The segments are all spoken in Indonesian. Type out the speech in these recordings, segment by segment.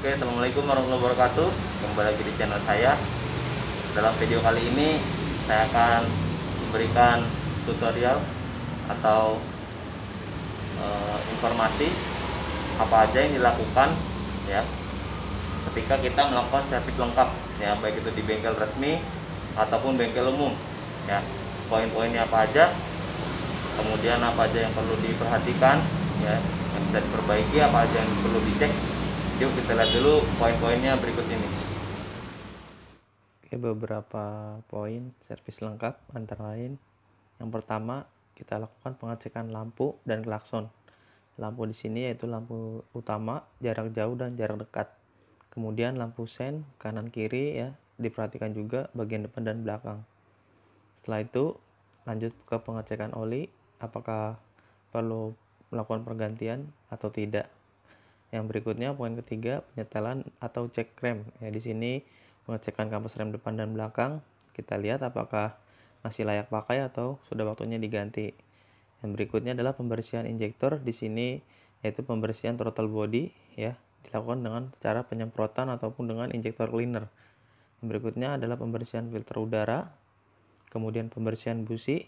Oke, assalamualaikum warahmatullahi wabarakatuh. Kembali lagi di channel saya. Dalam video kali ini saya akan memberikan tutorial atau informasi apa aja yang dilakukan ya ketika kita melakukan servis lengkap ya, baik itu di bengkel resmi ataupun bengkel umum ya. Poin-poinnya apa aja, kemudian apa aja yang perlu diperhatikan ya, yang bisa diperbaiki, apa aja yang perlu dicek. Yuk kita lihat dulu poin-poinnya berikut ini. Oke, beberapa poin servis lengkap antara lain. Yang pertama, kita lakukan pengecekan lampu dan klakson. Lampu di sini yaitu lampu utama, jarak jauh dan jarak dekat. Kemudian lampu sen kanan kiri ya, diperhatikan juga bagian depan dan belakang. Setelah itu lanjut ke pengecekan oli, apakah perlu melakukan pergantian atau tidak. Yang berikutnya poin ketiga, penyetelan atau cek rem. Ya, di sini pengecekan kampas rem depan dan belakang. Kita lihat apakah masih layak pakai atau sudah waktunya diganti. Yang berikutnya adalah pembersihan injektor. Di sini yaitu pembersihan throttle body ya, dilakukan dengan cara penyemprotan ataupun dengan injektor cleaner. Yang berikutnya adalah pembersihan filter udara, kemudian pembersihan busi.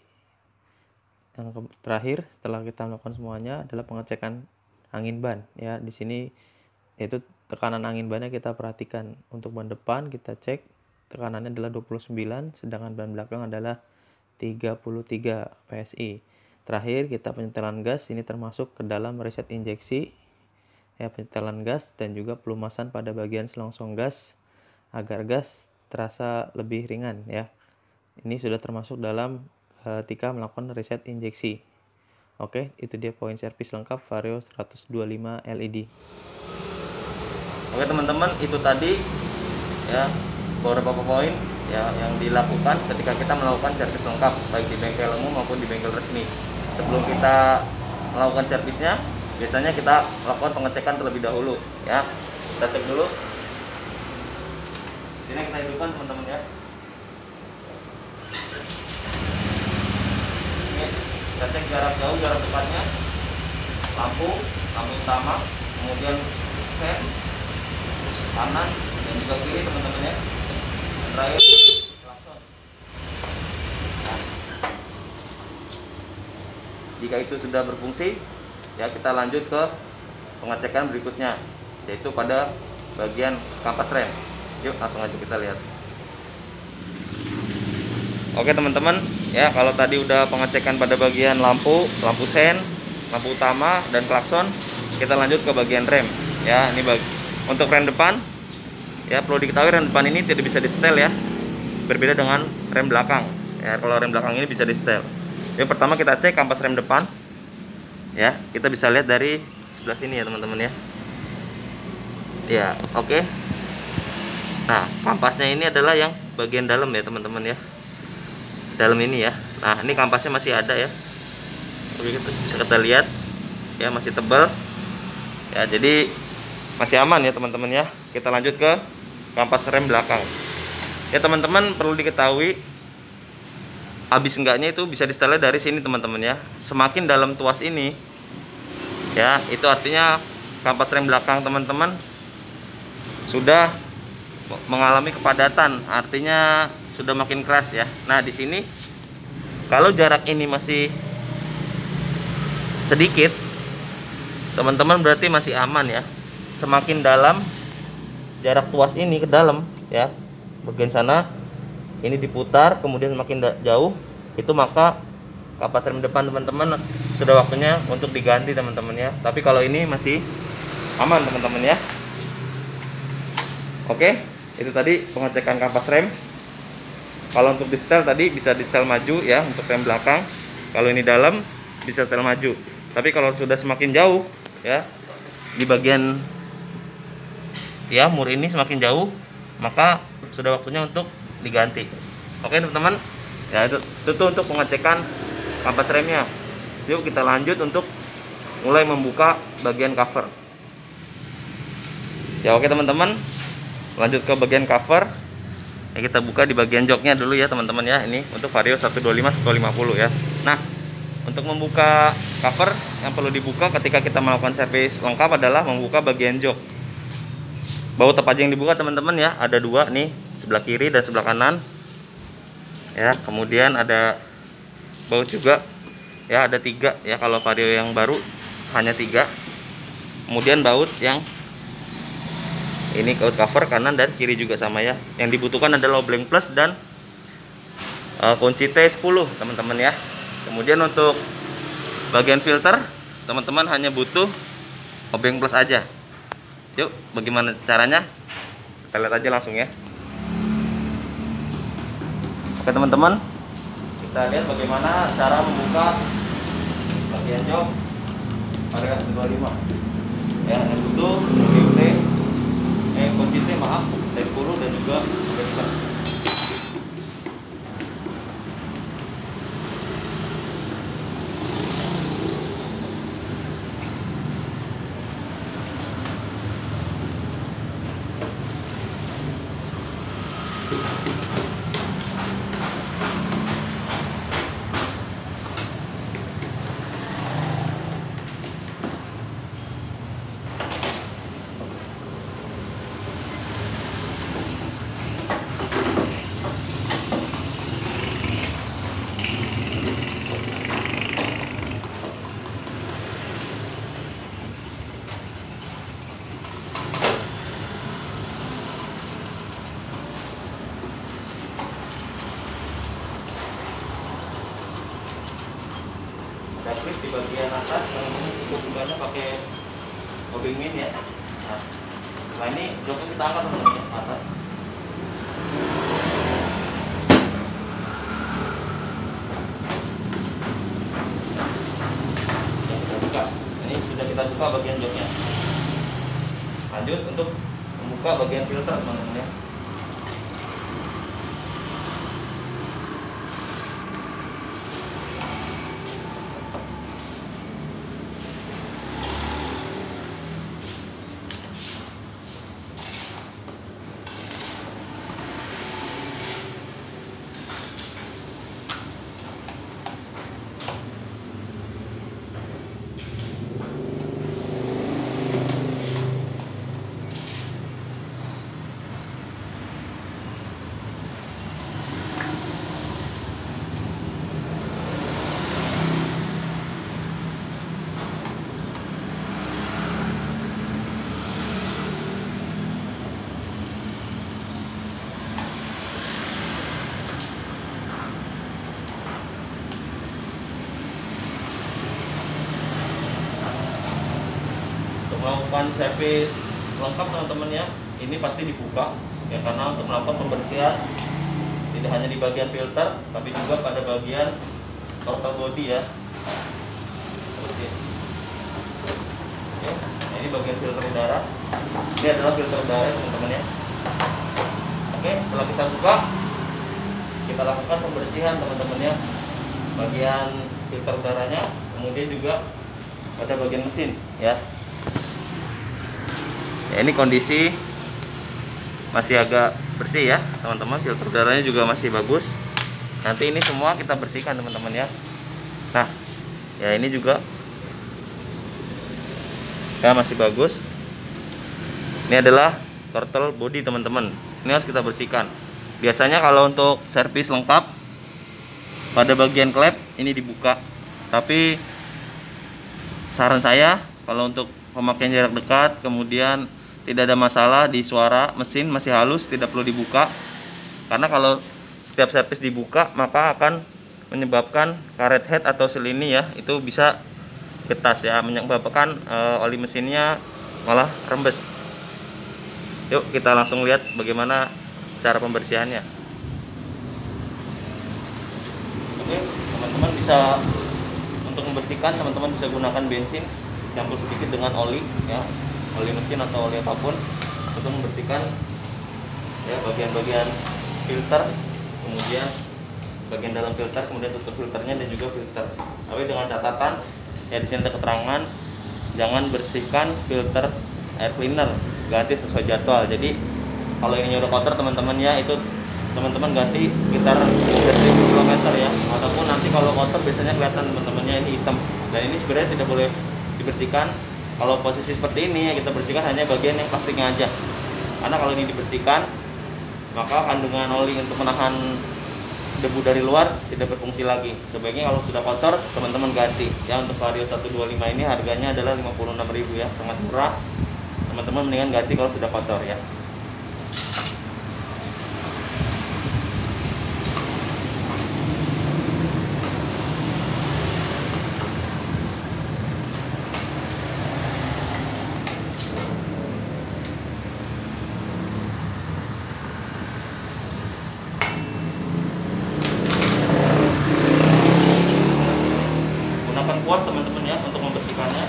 Yang terakhir setelah kita melakukan semuanya adalah pengecekan angin ban ya. Di sini yaitu tekanan angin bannya kita perhatikan. Untuk ban depan kita cek tekanannya adalah 29, sedangkan ban belakang adalah 33 PSI. Terakhir kita penyetelan gas, ini termasuk ke dalam reset injeksi ya, penyetelan gas dan juga pelumasan pada bagian selongsong gas agar gas terasa lebih ringan ya. Ini sudah termasuk dalam ketika melakukan reset injeksi. Oke, itu dia poin servis lengkap Vario 125 LED. Oke teman-teman, itu tadi ya beberapa poin ya yang dilakukan ketika kita melakukan servis lengkap baik di bengkel umum maupun di bengkel resmi. Sebelum kita melakukan servisnya, biasanya kita lakukan pengecekan terlebih dahulu ya. Kita cek dulu. Sini kita hidupkan teman-teman ya. Kita cek jarak jauh, jarak dekatnya, lampu utama, kemudian sen kanan dan juga kiri teman-teman ya. Dan terakhir klakson. Nah, jika itu sudah berfungsi ya, kita lanjut ke pengecekan berikutnya, yaitu pada bagian kampas rem. Yuk langsung aja kita lihat. Oke teman-teman ya, kalau tadi udah pengecekan pada bagian lampu sen, lampu utama dan klakson, kita lanjut ke bagian rem ya. Ini untuk rem depan ya, perlu diketahui rem depan ini tidak bisa di setel ya, berbeda dengan rem belakang ya. Kalau rem belakang ini bisa di setel. Yang pertama kita cek kampas rem depan ya, kita bisa lihat dari sebelah sini ya teman-teman ya. Ya oke. Nah kampasnya ini adalah yang bagian dalam ya teman-teman ya, dalam ini ya. Nah ini kampasnya masih ada ya. Oke, kita bisa kita lihat ya, masih tebal ya, jadi masih aman ya teman-teman ya. Kita lanjut ke kampas rem belakang ya teman-teman. Perlu diketahui habis enggaknya itu bisa disetel dari sini teman-teman ya. Semakin dalam tuas ini ya, itu artinya kampas rem belakang teman-teman sudah mengalami kepadatan, artinya sudah makin keras ya. Nah di sini kalau jarak ini masih sedikit teman-teman, berarti masih aman ya. Semakin dalam jarak tuas ini ke dalam ya, bagian sana ini diputar kemudian makin jauh, itu maka kampas rem depan teman-teman sudah waktunya untuk diganti teman-teman ya. Tapi kalau ini masih aman teman-teman ya. Oke, itu tadi pengecekan kampas rem. Kalau untuk di setel tadi bisa di setel maju ya, untuk rem belakang. Kalau ini dalam bisa setel maju. Tapi kalau sudah semakin jauh ya, di bagian ya mur ini semakin jauh, maka sudah waktunya untuk diganti. Oke teman-teman ya, itu untuk pengecekan kampas remnya. Yuk kita lanjut untuk mulai membuka bagian cover ya. Oke teman-teman, lanjut ke bagian cover ya, kita buka di bagian joknya dulu ya teman-teman ya. Ini untuk Vario 125/150 ya. Nah untuk membuka cover yang perlu dibuka ketika kita melakukan servis lengkap adalah membuka bagian jok Baut apa aja yang dibuka teman-teman ya, ada dua nih, sebelah kiri dan sebelah kanan ya. Kemudian ada baut juga ya, ada 3 ya, kalau Vario yang baru hanya 3. Kemudian baut yang ini baut cover kanan dan kiri juga sama ya. Yang dibutuhkan adalah obeng plus dan kunci T10 teman-teman ya. Kemudian untuk bagian filter teman-teman hanya butuh obeng plus aja. Yuk, bagaimana caranya? Kita lihat aja langsung ya. Oke teman-teman, kita lihat bagaimana cara membuka bagian jok pada 25 ya. Yang butuh kunci T maaf T10 dan juga obeng plus. Ada klip di bagian atas, teman-teman cukup bukanya pakai obeng min ya. Nah ini joknya kita angkat teman-teman ke atas. Ya, kita buka. Ini sudah kita buka bagian joknya. Lanjut untuk membuka bagian filter teman-teman ya. Melakukan servis lengkap teman-teman ya, ini pasti dibuka ya, karena untuk melakukan pembersihan tidak hanya di bagian filter tapi juga pada bagian throttle body ya. Oke. Ini bagian filter udara, ini adalah filter udara teman-teman ya. Oke, setelah kita buka kita lakukan pembersihan teman-teman ya, bagian filter udaranya, kemudian juga pada bagian mesin ya. Ya, ini kondisi masih agak bersih ya teman-teman, filter udaranya juga masih bagus. Nanti ini semua kita bersihkan teman-teman ya. Nah ya, ini juga ya masih bagus. Ini adalah throttle body teman-teman, ini harus kita bersihkan. Biasanya kalau untuk servis lengkap pada bagian klep ini dibuka, tapi saran saya kalau untuk pemakaian jarak dekat kemudian tidak ada masalah di suara mesin masih halus, tidak perlu dibuka. Karena kalau setiap servis dibuka maka akan menyebabkan karet head atau seal ini ya, itu bisa getas ya, menyebabkan oli mesinnya malah rembes. Yuk kita langsung lihat bagaimana cara pembersihannya. Oke teman-teman, bisa untuk membersihkan teman-teman bisa gunakan bensin campur sedikit dengan oli ya, oli mesin atau oli apapun untuk membersihkan ya bagian-bagian filter, kemudian bagian dalam filter, kemudian tutup filternya dan juga filter. Tapi dengan catatan ya, di sini ada keterangan jangan bersihkan filter air cleaner ganti sesuai jadwal. Jadi kalau ini udah kotor teman-teman ya, itu teman-teman ganti sekitar 1000 km ya, ataupun nanti kalau kotor biasanya kelihatan teman-temannya ini hitam, dan ini sebenarnya tidak boleh dibersihkan. Kalau posisi seperti ini ya, kita bersihkan hanya bagian yang plastiknya aja Karena kalau ini dibersihkan, maka kandungan oli untuk menahan debu dari luar tidak berfungsi lagi. Sebaiknya kalau sudah kotor, teman-teman ganti. Ya, untuk Vario 125 ini harganya adalah 56.000 ya, sangat murah. Teman-teman mendingan ganti kalau sudah kotor ya. Kuas teman-teman ya untuk membersihkannya,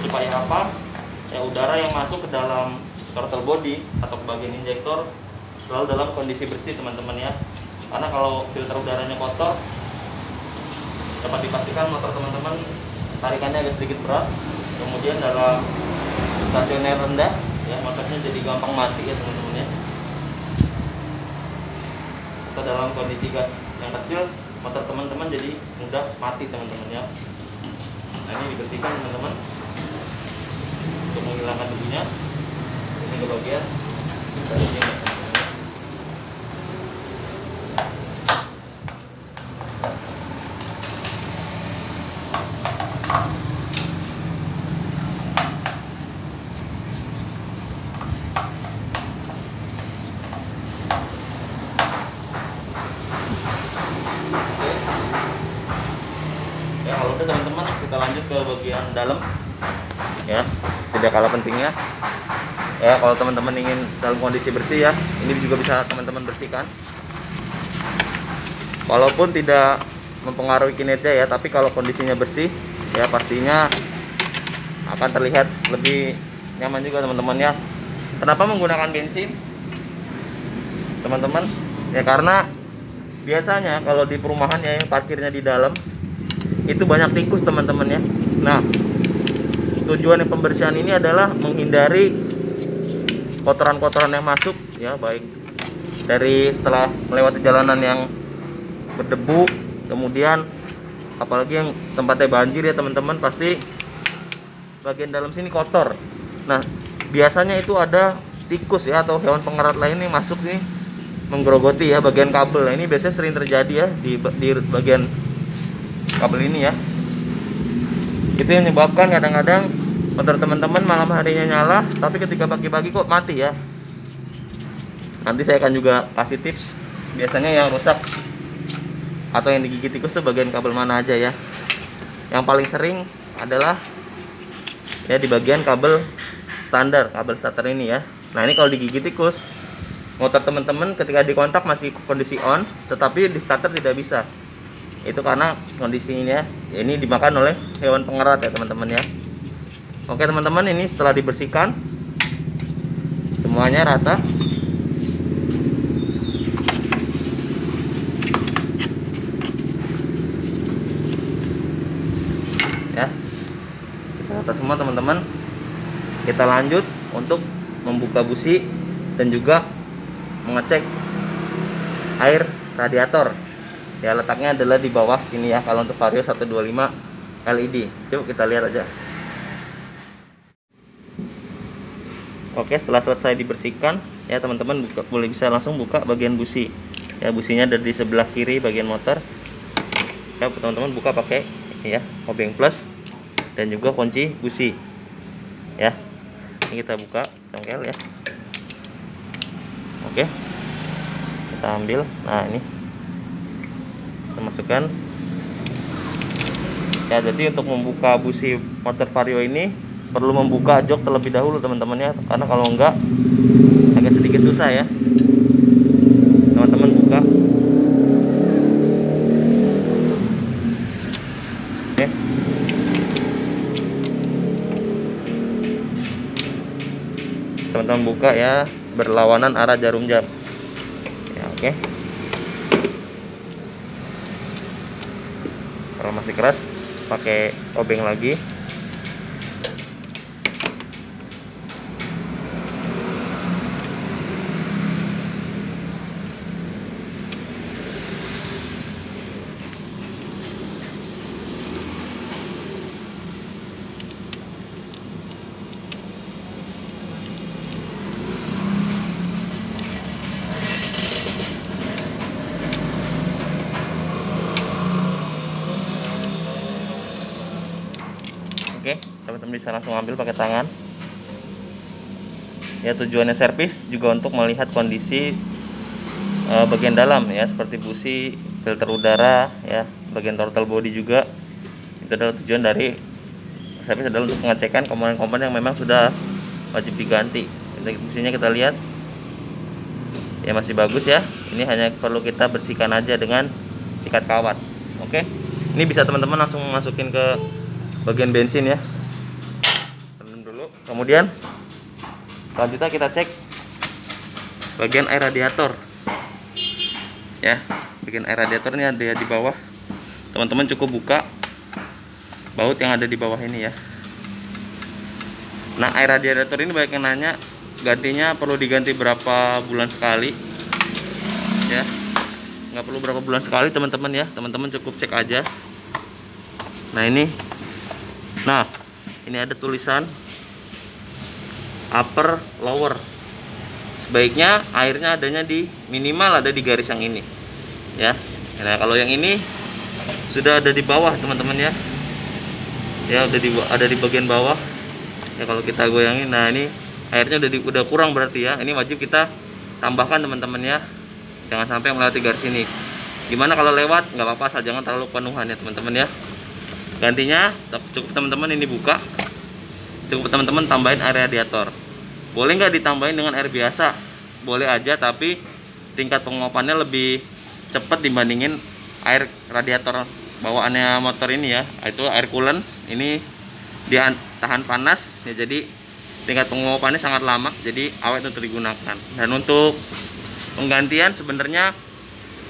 supaya apa? Ya, udara yang masuk ke dalam throttle body atau ke bagian injektor selalu dalam kondisi bersih teman-teman ya. Karena kalau filter udaranya kotor, dapat dipastikan motor teman-teman tarikannya agak sedikit berat, kemudian dalam stasioner rendah ya, motornya jadi gampang mati ya teman-teman ya. Atau dalam kondisi gas yang kecil, motor teman-teman jadi mudah mati teman-teman ya. Nah, ini dibersihkan teman-teman untuk menghilangkan debunya. Ini ke bagian dalamnya. Ya, kalau udah teman-teman, kita lanjut ke bagian dalam ya, tidak kalah pentingnya ya. Kalau teman-teman ingin dalam kondisi bersih ya, ini juga bisa teman-teman bersihkan walaupun tidak mempengaruhi kinerja ya, tapi kalau kondisinya bersih ya pastinya akan terlihat lebih nyaman juga teman-teman ya. Kenapa menggunakan bensin teman-teman ya? Karena biasanya kalau di perumahan ya, yang parkirnya di dalam itu banyak tikus teman-teman ya. Nah, tujuan pembersihan ini adalah menghindari kotoran-kotoran yang masuk ya, baik dari setelah melewati jalanan yang berdebu, kemudian apalagi yang tempatnya banjir ya teman-teman, pasti bagian dalam sini kotor. Nah, biasanya itu ada tikus ya atau hewan pengerat lain yang masuk nih menggerogoti ya bagian kabel. Nah, ini biasanya sering terjadi ya di bagian kabel ini ya. Itu yang menyebabkan kadang-kadang motor teman-teman malam harinya nyala, tapi ketika pagi-pagi kok mati ya. Nanti saya akan juga kasih tips biasanya yang rusak atau yang digigit tikus tuh bagian kabel mana aja ya. Yang paling sering adalah ya di bagian kabel standar, kabel starter ini ya. Nah, ini kalau digigit tikus, motor teman-teman ketika dikontak masih kondisi on, tetapi di starter tidak bisa. Itu karena kondisi ini ya, ini dimakan oleh hewan pengerat ya teman-teman ya. Oke teman-teman, ini setelah dibersihkan semuanya rata. Ya, kita rata semua teman-teman. Kita lanjut untuk membuka busi dan juga mengecek air radiator. Ya, letaknya adalah di bawah sini ya kalau untuk Vario 125 LED. Coba kita lihat aja. Oke, setelah selesai dibersihkan ya teman-teman, boleh bisa langsung buka bagian busi. Ya, businya ada di sebelah kiri bagian motor. Ya, teman-teman buka pakai ya obeng plus dan juga kunci busi. Ya. Ini kita buka congkel ya. Oke. Kita ambil. Nah, ini kita masukkan ya. Jadi untuk membuka busi motor Vario ini perlu membuka jok terlebih dahulu teman-teman ya, karena kalau enggak agak sedikit susah ya. Teman-teman buka. Oke. Teman-teman buka ya, berlawanan arah jarum jam ya. Oke. Kalau masih keras pakai obeng lagi. Oke, teman-teman bisa langsung ambil pakai tangan. Ya, tujuannya servis juga untuk melihat kondisi bagian dalam ya, seperti busi, filter udara ya, bagian throttle body juga. Itu adalah tujuan dari servis, adalah untuk pengecekan komponen-komponen yang memang sudah wajib diganti. Businya kita lihat ya masih bagus ya. Ini hanya perlu kita bersihkan aja dengan sikat kawat. Oke, ini bisa teman-teman langsung masukin ke bagian bensin ya. Rendam dulu. Kemudian selanjutnya kita cek bagian air radiator ya. Bagian air radiator ini ada di bawah. Teman-teman cukup buka baut yang ada di bawah ini ya. Nah, air radiator ini banyak yang nanya gantinya perlu diganti berapa bulan sekali ya. Nggak perlu berapa bulan sekali teman-teman ya, teman-teman cukup cek aja. Nah ini ada tulisan upper lower. Sebaiknya airnya adanya di minimal ada di garis yang ini ya. Nah kalau yang ini sudah ada di bawah teman-teman ya, ada di bagian bawah ya. Kalau kita goyangin, nah ini airnya udah kurang berarti ya. Ini wajib kita tambahkan teman-teman ya, jangan sampai melewati garis ini. Gimana kalau lewat, nggak apa-apa asal jangan terlalu penuhan ya teman-teman ya. Gantinya cukup teman-teman ini buka, cukup teman-teman tambahin air radiator. Boleh nggak ditambahin dengan air biasa? Boleh aja, tapi tingkat penguapannya lebih cepat dibandingin air radiator bawaannya motor ini ya. Itu air coolant, ini dia tahan panas ya, jadi tingkat penguapannya sangat lama, jadi awet untuk digunakan. Dan untuk penggantian sebenarnya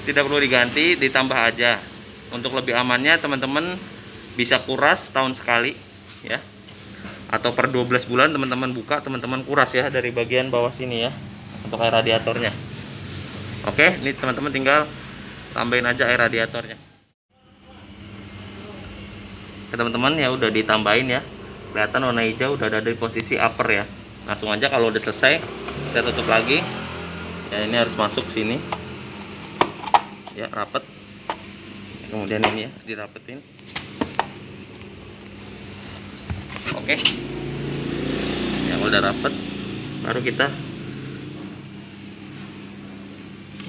tidak perlu diganti, ditambah aja. Untuk lebih amannya teman-teman bisa kuras tahun sekali ya, atau per 12 bulan teman-teman buka, teman-teman kuras ya dari bagian bawah sini ya untuk air radiatornya. Oke, ini teman-teman tinggal tambahin aja air radiatornya. Oke teman-teman ya, udah ditambahin ya, kelihatan warna hijau udah ada di posisi upper ya. Langsung aja kalau udah selesai kita tutup lagi ya. Ini harus masuk sini ya, rapet. Kemudian ini ya dirapetin. Oke ya, kalau udah rapet baru kita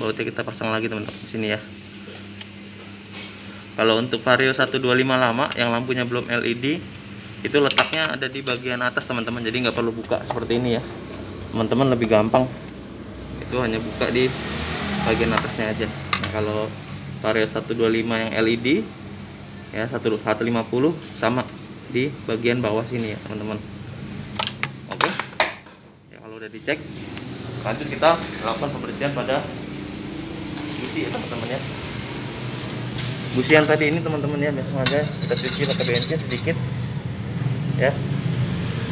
bautnya kita pasang lagi teman-teman di sini ya. Kalau untuk Vario 125 lama yang lampunya belum LED, itu letaknya ada di bagian atas teman-teman, jadi nggak perlu buka seperti ini ya teman-teman, lebih gampang. Itu hanya buka di bagian atasnya aja. Nah, kalau Vario 125 yang LED ya 150 sama di bagian bawah sini ya teman-teman. Oke ya, kalau udah dicek, lanjut kita lakukan pembersihan pada busi ya teman-teman ya. Busi yang tadi ini teman-teman ya, langsung aja kita cuci pakai bensin sedikit ya.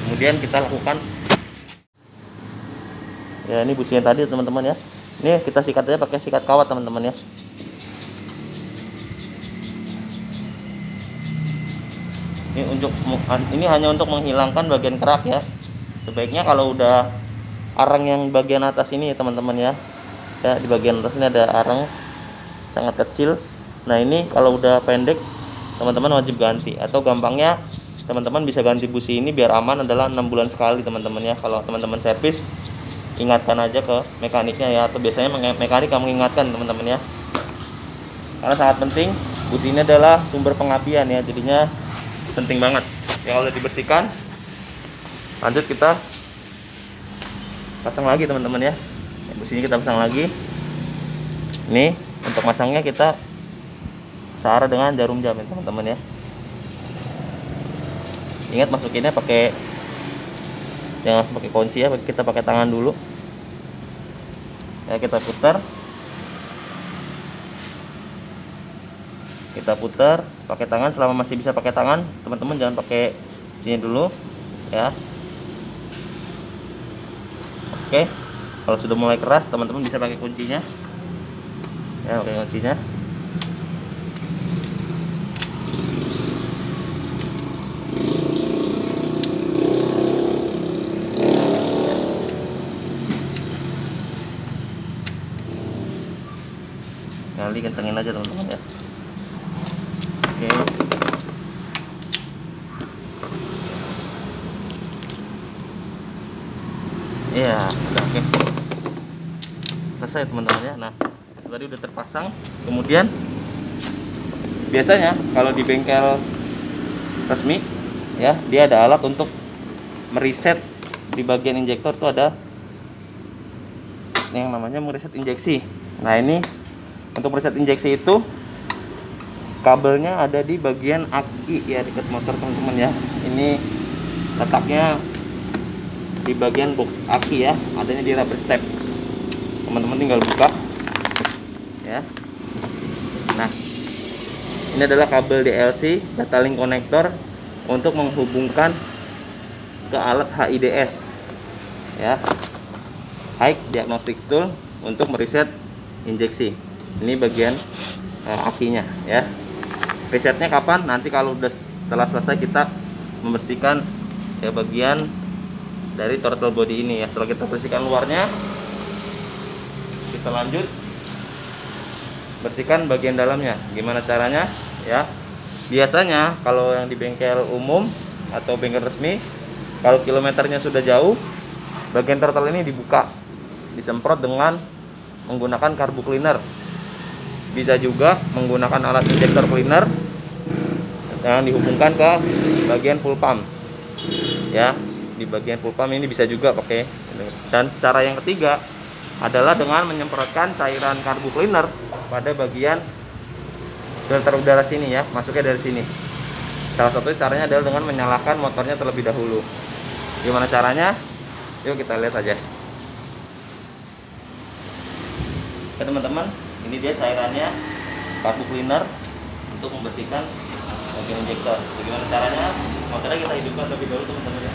Kemudian kita lakukan ya, ini busi yang tadi teman-teman ya. Ini kita sikat aja pakai sikat kawat teman-teman ya. Ini hanya untuk menghilangkan bagian kerak ya. Sebaiknya kalau udah arang yang bagian atas ini ya teman-teman ya, di bagian atas ini ada arang sangat kecil. Nah ini kalau udah pendek teman-teman wajib ganti, atau gampangnya teman-teman bisa ganti busi ini biar aman adalah 6 bulan sekali teman-teman ya. Kalau teman-teman servis, ingatkan aja ke mekaniknya ya, atau biasanya mekanik yang mengingatkan teman-teman ya, karena sangat penting. Busi ini adalah sumber pengapian ya, jadinya penting banget ya. Kalau udah dibersihkan, lanjut kita pasang lagi teman-teman ya. Businya kita pasang lagi. Ini untuk masangnya kita searah dengan jarum jam ya teman-teman ya. Ingat masukinnya jangan pakai kunci ya, kita pakai tangan dulu ya. Kita putar pakai tangan selama masih bisa pakai tangan teman-teman, jangan pakai sini dulu ya. Oke, kalau sudah mulai keras teman-teman bisa pakai kuncinya ya, pakai kuncinya. Kali kencengin aja teman-teman ya. Oke. Iya, udah oke. Selesai teman-teman ya. Nah, itu tadi udah terpasang. Kemudian biasanya kalau di bengkel resmi ya, dia ada alat untuk mereset di bagian injektor tuh ada yang namanya mereset injeksi. Nah, ini untuk mereset injeksi itu kabelnya ada di bagian aki ya, dekat motor teman-teman ya. Ini letaknya di bagian box aki ya, adanya di rubber step. Teman-teman tinggal buka ya. Nah, ini adalah kabel DLC data link connector untuk menghubungkan ke alat HIDS ya, High Diagnostic Tool, untuk mereset injeksi. Ini bagian akinya ya. Resetnya kapan? Nanti kalau setelah selesai kita membersihkan ya bagian dari throttle body ini ya. Setelah kita bersihkan luarnya, kita lanjut bersihkan bagian dalamnya. Gimana caranya ya? Biasanya kalau yang di bengkel umum atau bengkel resmi, kalau kilometernya sudah jauh, bagian throttle ini dibuka, disemprot dengan menggunakan carbu cleaner. Bisa juga menggunakan alat injector cleaner yang dihubungkan ke bagian full pump ya. Di bagian full pump ini bisa juga pakai. Dan cara yang ketiga adalah dengan menyemprotkan cairan carbu cleaner pada bagian filter udara sini ya, masuknya dari sini. Salah satu caranya adalah dengan menyalakan motornya terlebih dahulu. Gimana caranya? Yuk kita lihat aja. Oke teman-teman, ini dia cairannya, carbu cleaner untuk membersihkan bagian injektor. Bagaimana caranya? Motornya kita hidupkan terlebih dahulu teman-teman ya.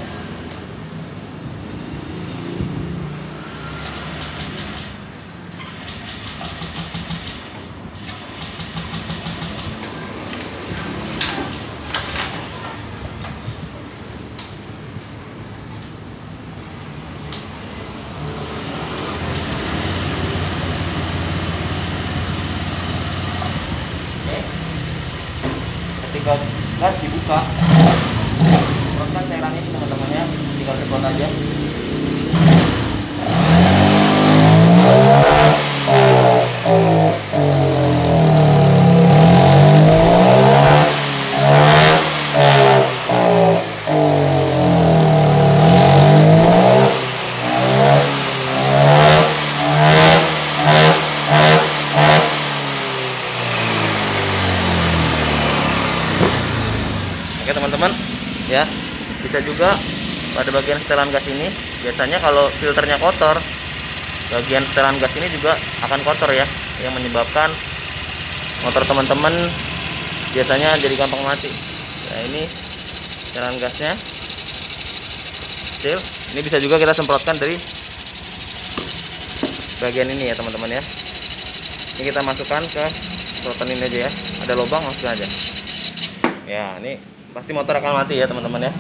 Ketika gas dibuka, semprotkan cairan ini teman-teman ya, tinggal semprot aja. Oke teman-teman ya, bisa juga pada bagian setelan gas ini. Biasanya kalau filternya kotor, bagian setelan gas ini juga akan kotor ya, yang menyebabkan motor teman-teman biasanya jadi gampang mati. Nah, ini setelan gasnya kecil. Ini bisa juga kita semprotkan dari bagian ini ya teman-teman ya. Ini kita masukkan ke semprotan ini aja ya, ada lubang masukkan aja ya. Ini pasti motor akan mati ya teman-teman ya.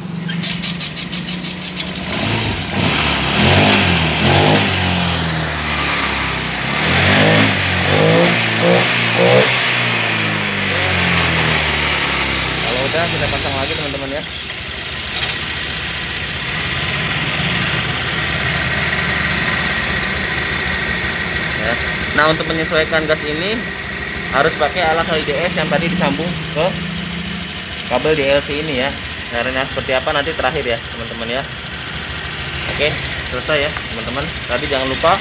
Kalau udah kita pasang lagi teman-teman ya. Nah, untuk menyesuaikan gas ini harus pakai alat HIDS yang tadi disambung ke kabel DLC ini ya. Caranya seperti apa nanti terakhir ya teman-teman ya. Oke, selesai ya teman-teman. Tadi jangan lupa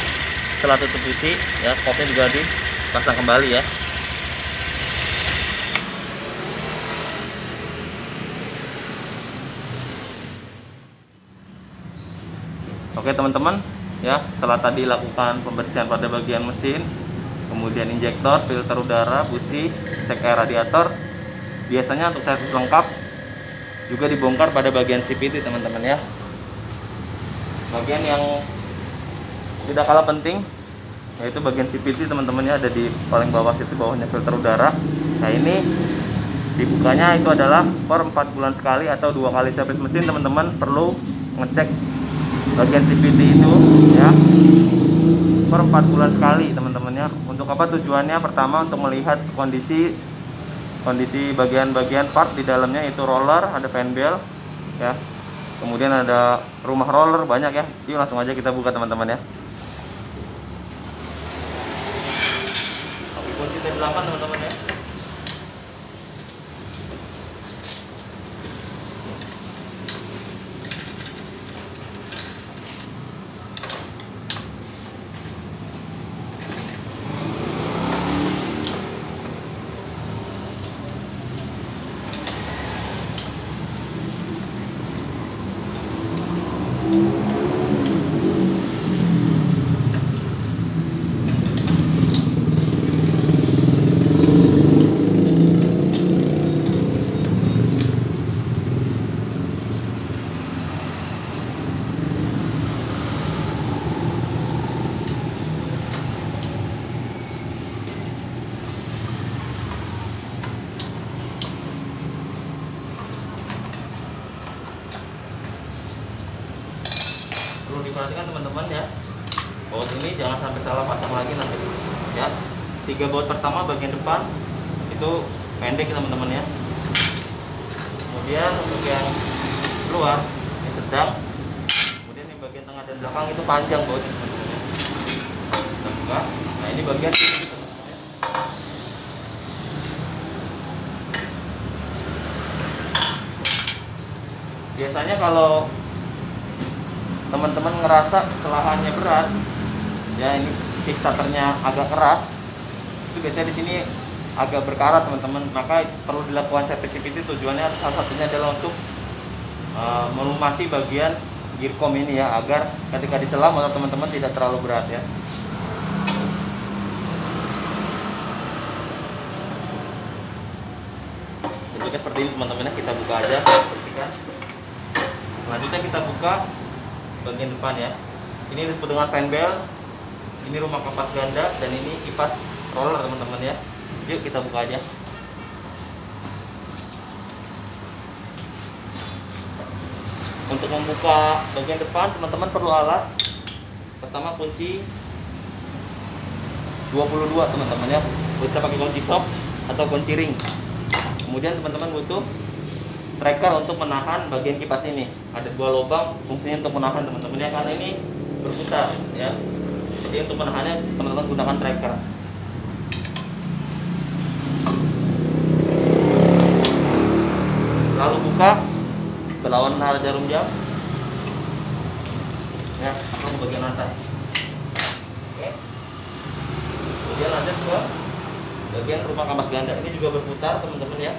setelah tutup isi ya, kopnya juga dipasang kembali ya. Oke teman-teman ya, setelah tadi lakukan pembersihan pada bagian mesin, kemudian injektor, filter udara, busi, cek air radiator, biasanya untuk servis lengkap juga dibongkar pada bagian CVT teman-teman ya. Bagian yang tidak kalah penting yaitu bagian CVT teman-teman ya, ada di paling bawah situ, bawahnya filter udara. Nah, ini dibukanya itu adalah per 4 bulan sekali atau 2 kali servis mesin. Teman-teman perlu ngecek bagian CVT itu ya, per 4 bulan sekali teman-teman ya. Untuk apa tujuannya? Pertama, untuk melihat kondisi bagian-bagian part di dalamnya, itu roller, ada fan belt ya, kemudian ada rumah roller, banyak ya. Yuk langsung aja kita buka teman-teman ya. Tapi kunci T8 teman-teman ya. Perlu diperhatikan teman-teman ya, baut ini jangan sampai salah pasang lagi nanti ya. 3 baut pertama bagian depan itu pendek teman-teman ya, kemudian untuk yang luar ini sedang, kemudian yang bagian tengah dan belakang itu panjang bautnya teman-teman ya. Kita buka. Nah ini bagian sini teman-teman ya. Biasanya kalau teman-teman ngerasa selahannya berat ya, ini kickstarternya agak keras, itu biasanya di sini agak berkarat teman-teman, maka perlu dilakukan service CVT. Tujuannya salah satunya adalah untuk melumasi bagian gearcom ini ya, agar ketika diselam motor teman-teman tidak terlalu berat ya. Bentuknya seperti ini teman-teman ya, kita buka aja, perhatikan. Selanjutnya kita buka bagian depan ya. Ini disebut dengan fan bell, ini rumah kapas ganda, dan ini kipas roller teman-teman ya. Yuk kita buka aja. Untuk membuka bagian depan teman-teman perlu alat. Pertama kunci 22 teman-teman ya, bisa pakai kunci sok atau kunci ring. Kemudian teman-teman butuh tracker untuk menahan bagian kipas ini. Ada 2 lubang, fungsinya untuk menahan teman-teman ya, karena ini berputar ya. Jadi untuk menahannya teman-teman gunakan tracker. Lalu buka berlawanan arah jarum jam ya, atau ke bagian atas. Oke. Kemudian lanjut ke bagian rumah kampas ganda. Ini juga berputar teman-teman ya.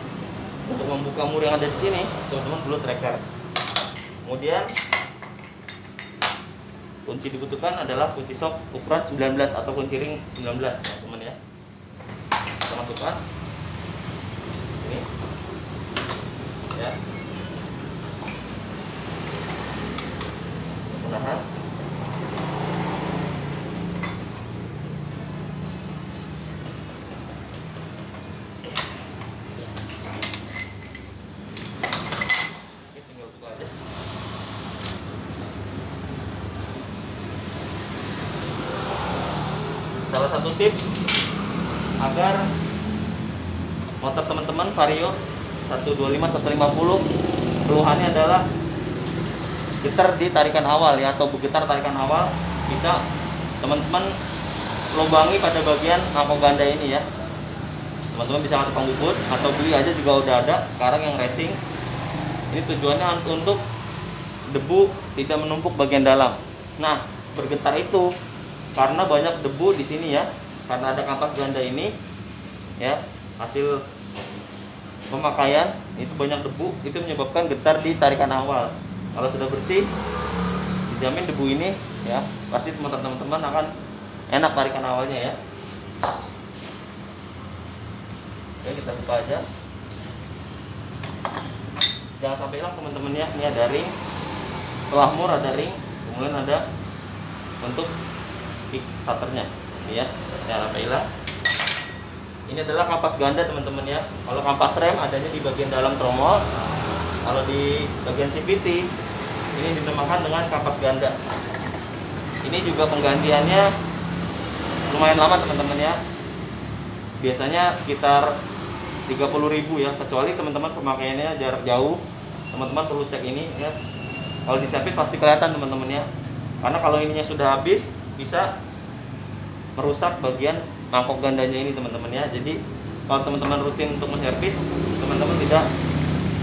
Untuk membuka mur yang ada di sini, teman-teman perlu tracker. Kemudian kunci dibutuhkan adalah kunci sok ukuran 19 atau kunci ring 19 teman-teman ya. Kita masukkan ini ya, menahan. Salah satu tips agar motor teman-teman Vario 125 150 keluhannya adalah getar di tarikan awal ya, atau bergetar tarikan awal, bisa teman-teman lubangi pada bagian knalpot ganda ini ya. Teman-teman bisa ngasih pengbubut atau beli aja juga udah ada sekarang yang racing. Ini tujuannya untuk debu tidak menumpuk bagian dalam. Nah, bergetar itu karena banyak debu di sini ya, karena ada kampas ganda ini ya, hasil pemakaian itu banyak debu, itu menyebabkan getar di tarikan awal. Kalau sudah bersih, dijamin debu ini ya pasti teman-teman akan enak tarikan awalnya ya. Oke, kita buka aja, jangan sampai hilang teman-teman ya. Ini ada ring, setelah mur ada ring, kemudian ada untuk kickstarternya ini ya, jangan sampai hilang. Ini adalah kampas ganda teman-teman ya. Kalau kampas rem adanya di bagian dalam tromol, kalau di bagian CVT ini dinamakan dengan kampas ganda. Ini juga penggantiannya lumayan lama teman-teman ya, biasanya sekitar 30.000 ya, kecuali teman-teman pemakaiannya jarak jauh, teman-teman perlu cek ini ya. Kalau di servis pasti kelihatan teman-teman ya. Karena kalau ininya sudah habis bisa merusak bagian mangkok gandanya ini teman-teman ya. Jadi kalau teman-teman rutin untuk menservis, teman-teman tidak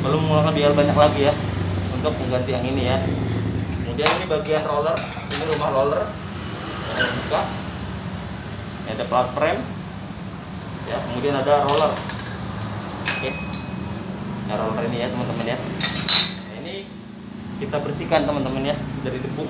perlu mengeluarkan biaya banyak lagi ya untuk mengganti yang ini ya. Kemudian ini bagian roller, ini rumah roller. Yang buka. Ini ada plat frame. Ya, kemudian ada roller. Oke. Nah, roller ini ya teman-teman ya. Nah, ini kita bersihkan teman-teman ya dari debu.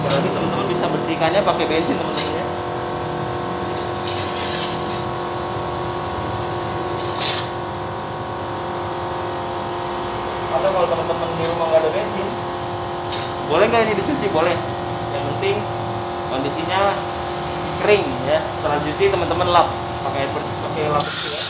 Berarti teman-teman bisa bersihkannya pakai bensin teman-teman ya. Atau kalau teman-teman di rumah nggak ada bensin, boleh nggak ini dicuci? Boleh. Yang penting kondisinya kering ya. Setelah cuci teman-teman lap pakai lap bersih ya.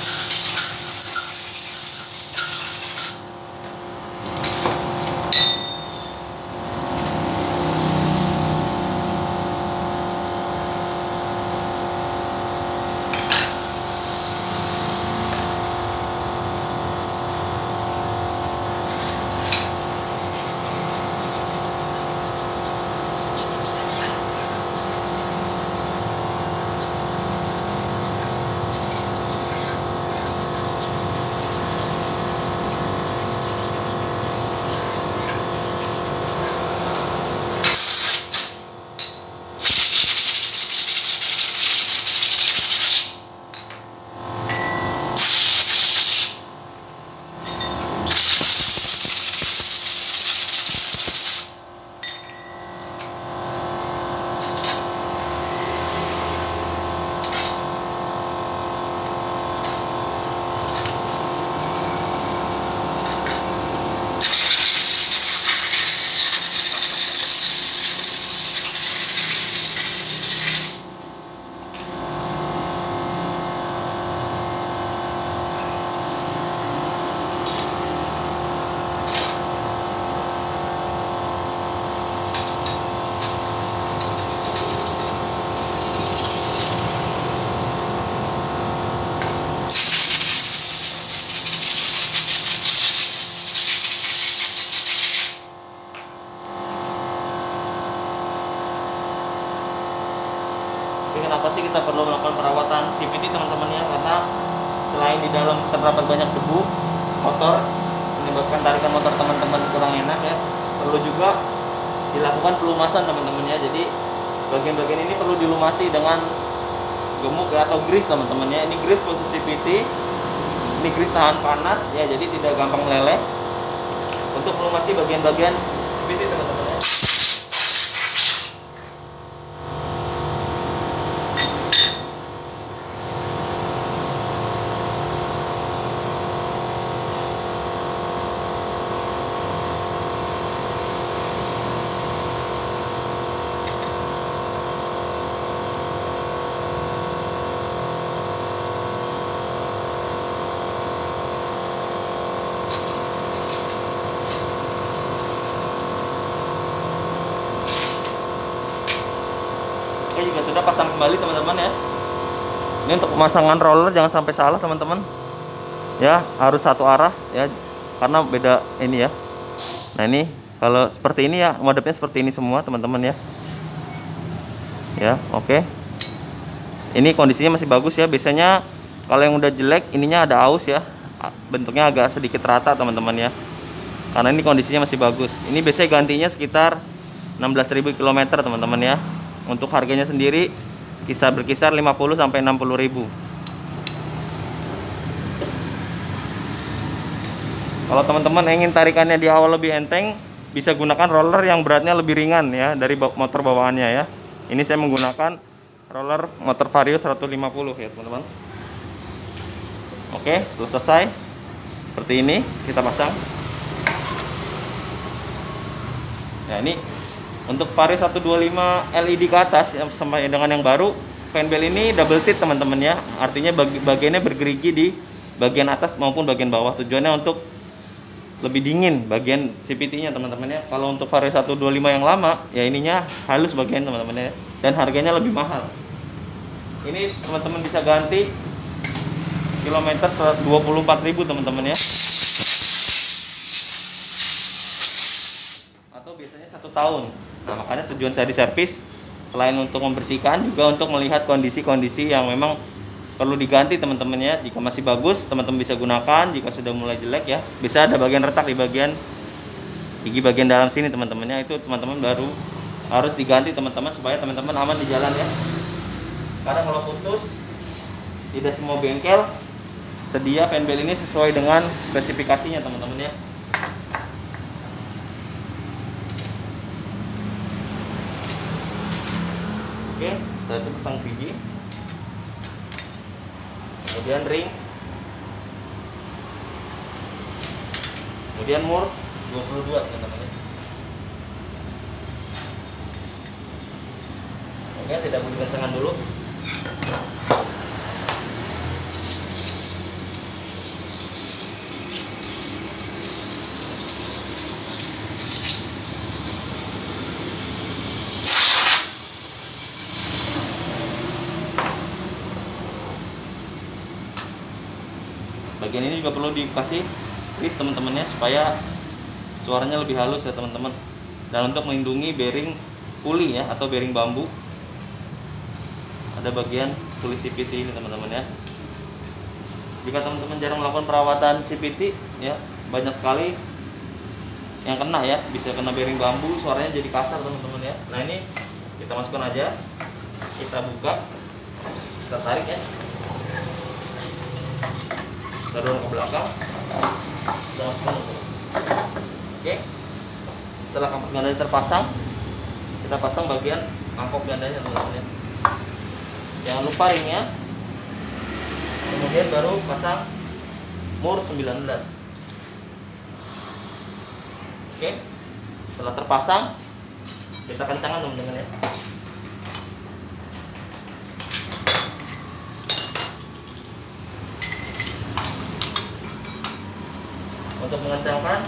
Jadi kenapa sih kita perlu melakukan perawatan CVT teman-teman ya? Karena selain di dalam terdapat banyak debu motor menyebabkan tarikan motor teman-teman kurang enak ya, perlu juga dilakukan pelumasan teman-teman ya. Jadi bagian-bagian ini perlu dilumasi dengan gemuk ya, atau grease teman-teman ya. Ini grease khusus CVT, ini grease tahan panas ya, jadi tidak gampang meleleh. Untuk melumasi bagian-bagian CVT teman-teman ya. Oke, juga sudah pasang kembali teman-teman ya. Ini untuk pemasangan roller jangan sampai salah teman-teman ya, harus satu arah ya, karena beda ini ya. Nah ini kalau seperti ini ya, ngadepnya seperti ini semua teman-teman ya. Ya oke. Ini kondisinya masih bagus ya. Biasanya kalau yang udah jelek ininya ada aus ya, bentuknya agak sedikit rata teman-teman ya, karena ini kondisinya masih bagus. Ini biasanya gantinya sekitar 16.000 km teman-teman ya. Untuk harganya sendiri berkisar 50 sampai 60.000. Kalau teman-teman ingin tarikannya di awal lebih enteng, bisa gunakan roller yang beratnya lebih ringan ya dari motor bawaannya ya. Ini saya menggunakan roller motor Vario 150 ya teman-teman. Oke, sudah selesai. Seperti ini kita pasang. Nah, ini untuk Vario 125 LED ke atas yang sama dengan yang baru, fanbel ini double tint teman-teman ya. Artinya bagiannya bergerigi di bagian atas maupun bagian bawah. Tujuannya untuk lebih dingin bagian CVT-nya teman-teman ya. Kalau untuk Vario 125 yang lama ya ininya halus bagian teman-teman ya. Dan harganya lebih mahal. Ini teman-teman bisa ganti kilometer 24.000 teman-teman ya. Atau biasanya 1 tahun. Nah, makanya tujuan saya di servis selain untuk membersihkan juga untuk melihat kondisi-kondisi yang memang perlu diganti teman-teman ya. Jika masih bagus teman-teman bisa gunakan, jika sudah mulai jelek ya bisa ada bagian retak di bagian gigi bagian dalam sini teman-teman ya. Itu teman-teman baru harus diganti teman-teman supaya teman-teman aman di jalan ya. Karena kalau putus tidak semua bengkel sedia fanbel ini sesuai dengan spesifikasinya teman-teman ya. Oke, setelah itu pasang gigi, kemudian ring, kemudian mur 22 teman-teman ya. Oke, tidak boleh dikencangkan dulu. Bagian ini juga perlu dikasih grease teman-temannya supaya suaranya lebih halus ya teman-teman. Dan untuk melindungi bearing puli ya atau bearing bambu, ada bagian puli CVT ini teman-teman ya. Jika teman-teman jarang melakukan perawatan CVT ya, banyak sekali yang kena ya, bisa kena bearing bambu, suaranya jadi kasar teman-teman ya. Nah, ini kita masukkan aja, kita buka, kita tarik ya, kita dorong ke belakang, kita masukkan. Oke, setelah kampas gandanya terpasang, kita pasang bagian mangkok gandanya teman-teman ya. Jangan lupa ringnya. Kemudian baru pasang mur 19. Oke, setelah terpasang kita kencangkan teman-teman ya. Untuk mengencangkan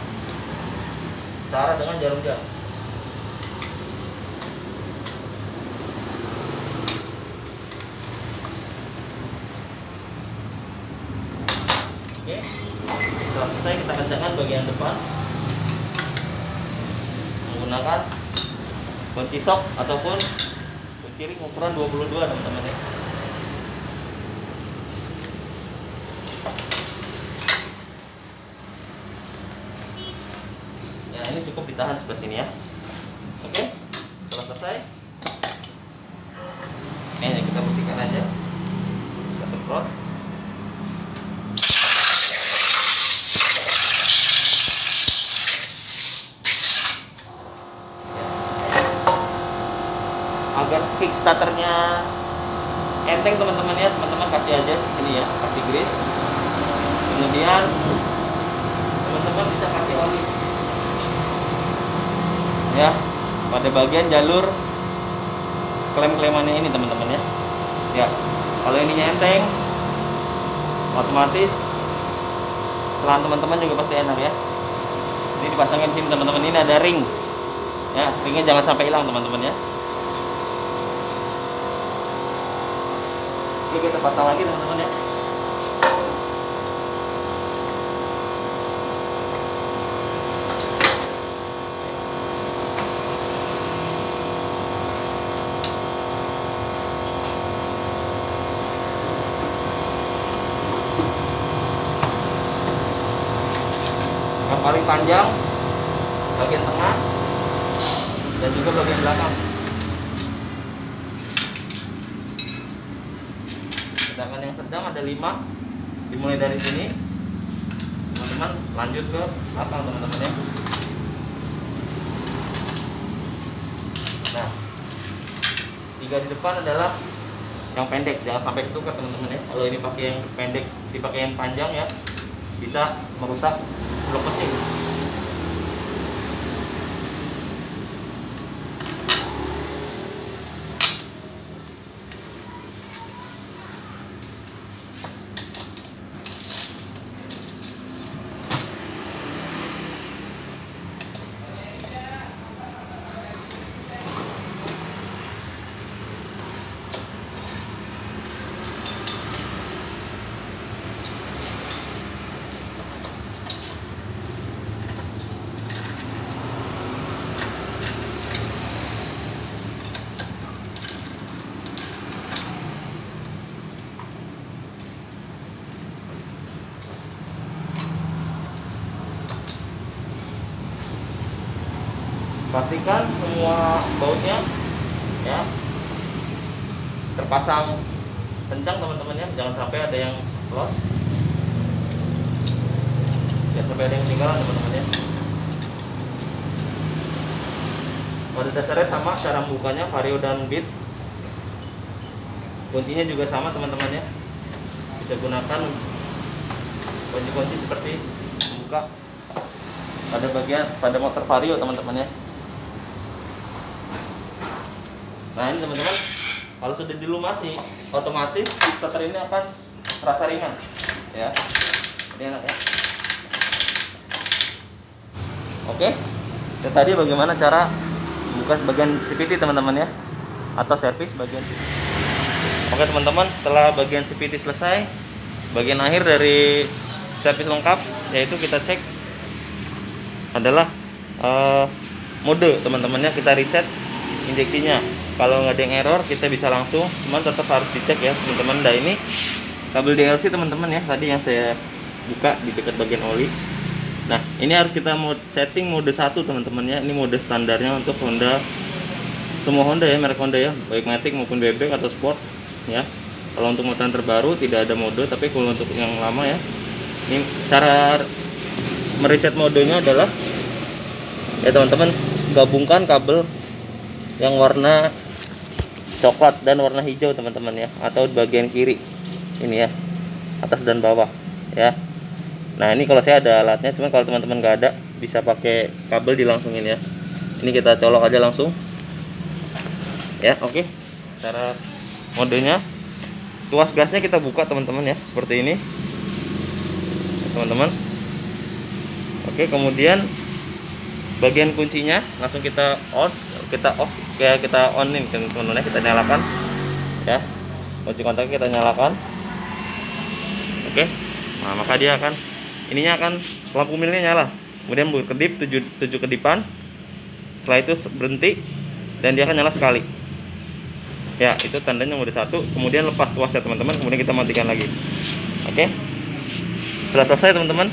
cara dengan jarum jam. Oke, setelah selesai kita kencangkan bagian depan menggunakan kunci sok ataupun kunci ring ukuran 22 teman-teman ya. Ya, ini cukup ditahan sebelah sini ya. Oke, setelah selesai, ini kita bersihkan aja, kita semprot. Agar kickstarternya enteng teman-teman ya, teman-teman kasih aja ini ya, kasih grease. Kemudian teman-teman bisa kasih oli ya pada bagian jalur klem-klemannya ini teman-teman ya. Ya, kalau ininya enteng, otomatis selang teman-teman juga pasti enak ya. Ini dipasangin sini teman-teman, ini ada ring ya, ringnya jangan sampai hilang teman-teman ya. Oke, kita pasang lagi teman-teman ya. Yang paling panjang bagian tengah dan juga bagian belakang. Sedangkan yang sedang ada 5, dimulai dari sini teman-teman, lanjut ke belakang teman-teman ya. Nah, 3 di depan adalah yang pendek, jangan sampai ketukar teman-teman ya. Kalau ini pakai yang pendek, dipakai yang panjang ya, bisa merusak blok mesin. Pastikan semua bautnya ya terpasang kencang teman-teman ya, jangan sampai ada yang los, jangan sampai ada yang ketinggalan teman-teman ya. Pada dasarnya sama, cara membukanya vario dan bit, kuncinya juga sama teman-teman ya, bisa gunakan kunci-kunci seperti membuka pada bagian pada motor vario teman-teman ya. Nah ini teman-teman, kalau sudah dilumasi, otomatis starter ini akan terasa ringan ya. Ini enak ya. Oke, itu tadi bagaimana cara membuka bagian CVT teman-teman ya, atau servis bagian CVT. Oke teman-teman, setelah bagian CVT selesai, bagian akhir dari servis lengkap yaitu kita cek adalah mode teman-teman ya. Kita reset injeksinya. Kalau nggak ada yang error, kita bisa langsung, cuman tetap harus dicek ya teman-teman. Nah ini kabel DLC teman-teman ya, tadi yang saya buka di dekat bagian oli. Nah ini harus kita setting mode 1 teman-teman ya. Ini mode standarnya untuk Honda, semua Honda ya, merek Honda ya, baik Matic maupun Bebek atau Sport ya. Kalau untuk motor terbaru tidak ada mode, tapi kalau untuk yang lama ya, ini cara mereset modenya adalah ya teman-teman, gabungkan kabel yang warna coklat dan warna hijau teman-teman ya, atau bagian kiri ini ya, atas dan bawah ya. Nah ini kalau saya ada alatnya, cuman kalau teman-teman nggak ada, bisa pakai kabel dilangsungin ya. Ini kita colok aja langsung ya. Oke, cara modenya, tuas gasnya kita buka teman-teman ya, seperti ini teman-teman. Oke, kemudian bagian kuncinya langsung kita on, kita off, kayak kita onin teman-teman ya, kita nyalakan ya, kunci kontaknya kita nyalakan. Oke, nah maka dia akan, ininya akan, lampu milnya nyala, kemudian berkedip 7 kedipan, setelah itu berhenti dan dia akan nyala sekali ya. Itu tandanya mode 1. Kemudian lepas tuasnya teman-teman, kemudian kita matikan lagi. Oke, setelah selesai teman-teman,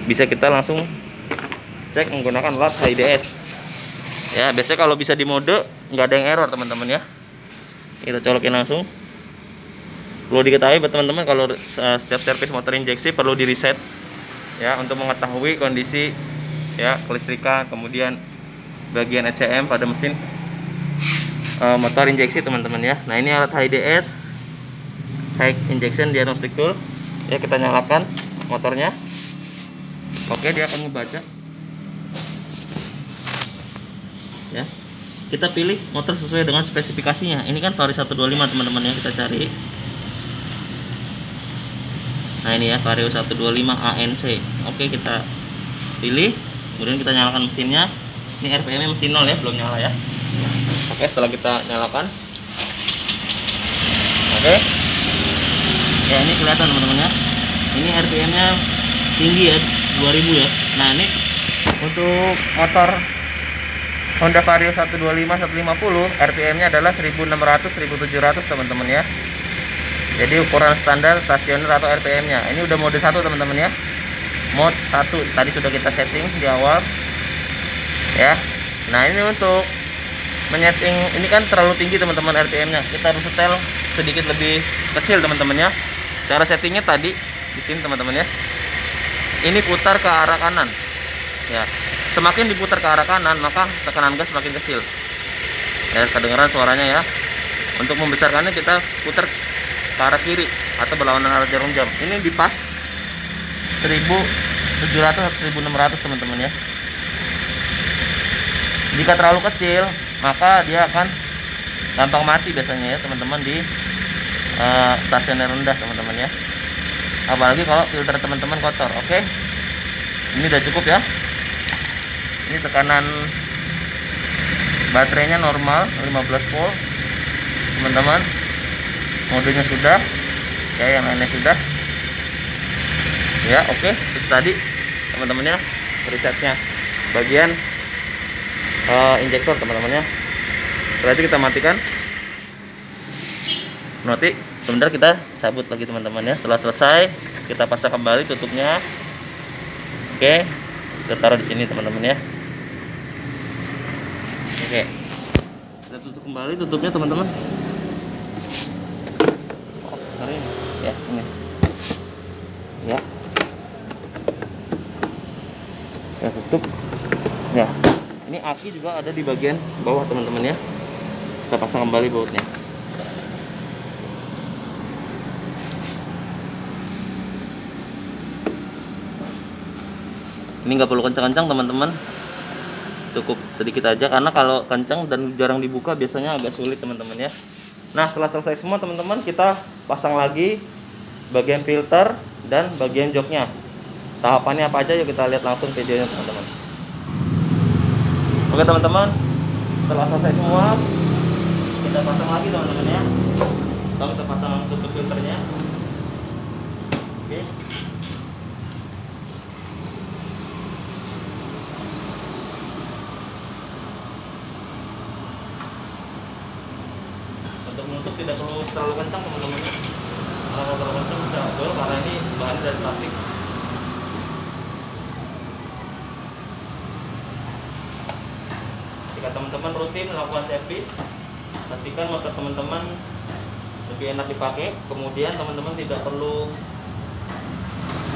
bisa kita langsung cek menggunakan alat HIDS ya. Biasanya kalau bisa di mode nggak ada yang error teman-teman ya. Kita colokin langsung. Perlu diketahui buat teman-teman, kalau setiap servis motor injeksi perlu di reset ya, untuk mengetahui kondisi ya kelistrikan, kemudian bagian ECM pada mesin motor injeksi teman-teman ya. Nah ini alat HIDS, High Injection Diagnostic Tool ya, kita nyalakan motornya. Oke, dia akan membaca ya. Kita pilih motor sesuai dengan spesifikasinya. Ini kan Vario 125 teman-teman ya, kita cari. Nah ini ya, Vario 125 ANC. Oke, kita pilih, kemudian kita nyalakan mesinnya. Ini RPM nya mesin 0 ya, belum nyala ya. Oke, setelah kita nyalakan, oke ya, ini kelihatan teman-teman ya, ini RPM nya tinggi ya, 2000 ya. Nah ini untuk motor Honda Vario 125 150 RPM nya adalah 1600-1700 teman-teman ya. Jadi ukuran standar stasioner atau RPM nya. Ini udah mode 1 teman-teman ya, mode 1 tadi sudah kita setting di awal ya. Nah ini untuk menyeting, ini kan terlalu tinggi teman-teman RPM nya, kita harus setel sedikit lebih kecil teman-teman ya. Cara settingnya tadi di sini teman-teman ya, ini putar ke arah kanan ya. semakin diputar ke arah kanan, maka tekanan gas semakin kecil. Ya, kedengeran suaranya ya. Untuk membesarkannya kita putar ke arah kiri atau berlawanan arah jarum jam. Ini di pas 1700 atau 1600 teman-teman ya. Jika terlalu kecil, maka dia akan gampang mati biasanya ya teman-teman di stasiun yang rendah teman-teman ya. Apalagi kalau filter teman-teman kotor. Oke, ini udah cukup ya. Ini tekanan baterainya normal 15 volt teman-teman. Modenya sudah, ya yang lainnya sudah ya. Oke, itu tadi teman-teman ya presetnya bagian injektor teman-teman ya. Berarti kita matikan. Nanti sebentar kita cabut lagi teman-teman ya. Setelah selesai kita pasang kembali tutupnya. Oke, kita taruh di sini teman-teman ya. Oke, kita tutup kembali tutupnya teman-teman. Oh, sorry ya, ini ya, kita tutup ya. Ini aki juga ada di bagian bawah teman-teman ya. Kita pasang kembali bautnya. Ini nggak perlu kencang-kencang teman-teman, cukup sedikit aja, karena kalau kencang dan jarang dibuka biasanya agak sulit teman-teman ya. Nah, setelah selesai semua teman-teman, kita pasang lagi bagian filter dan bagian joknya. Tahapannya apa aja, yuk kita lihat langsung videonya teman-teman. Oke teman-teman, setelah selesai semua kita pasang lagi teman-teman ya. Lalu kita pasang tutup filternya. Oke. Untuk menutup tidak perlu terlalu kencang teman-teman. Kalau terlalu kencang bisa bol, karena ini bahannya dari plastik. Jika teman-teman rutin melakukan servis, pastikan motor teman-teman lebih enak dipakai. Kemudian teman-teman tidak perlu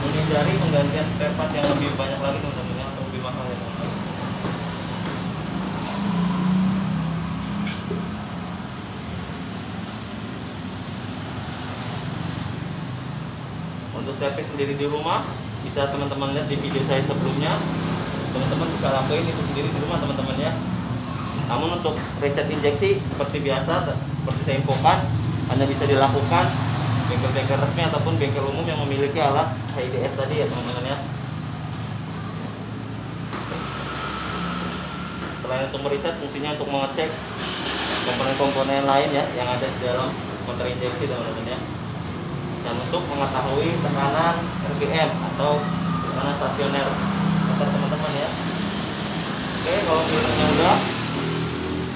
menghindari penggantian spare part yang lebih banyak lagi teman-teman ya, atau lebih mahal ya teman-teman. Untuk servis sendiri di rumah, bisa teman-teman lihat di video saya sebelumnya. Teman-teman bisa lakuin itu sendiri di rumah teman-teman ya. Namun untuk reset injeksi seperti biasa, seperti saya infokan, hanya bisa dilakukan bengkel-bengkel resmi ataupun bengkel umum yang memiliki alat HIDS tadi ya teman-teman ya. Selain untuk mereset, fungsinya untuk mengecek komponen-komponen lain ya yang ada di dalam motor injeksi teman-teman ya. Dan untuk mengetahui tekanan RPM atau tekanan stasioner motor teman-teman ya. Oke, kalau filternya udah,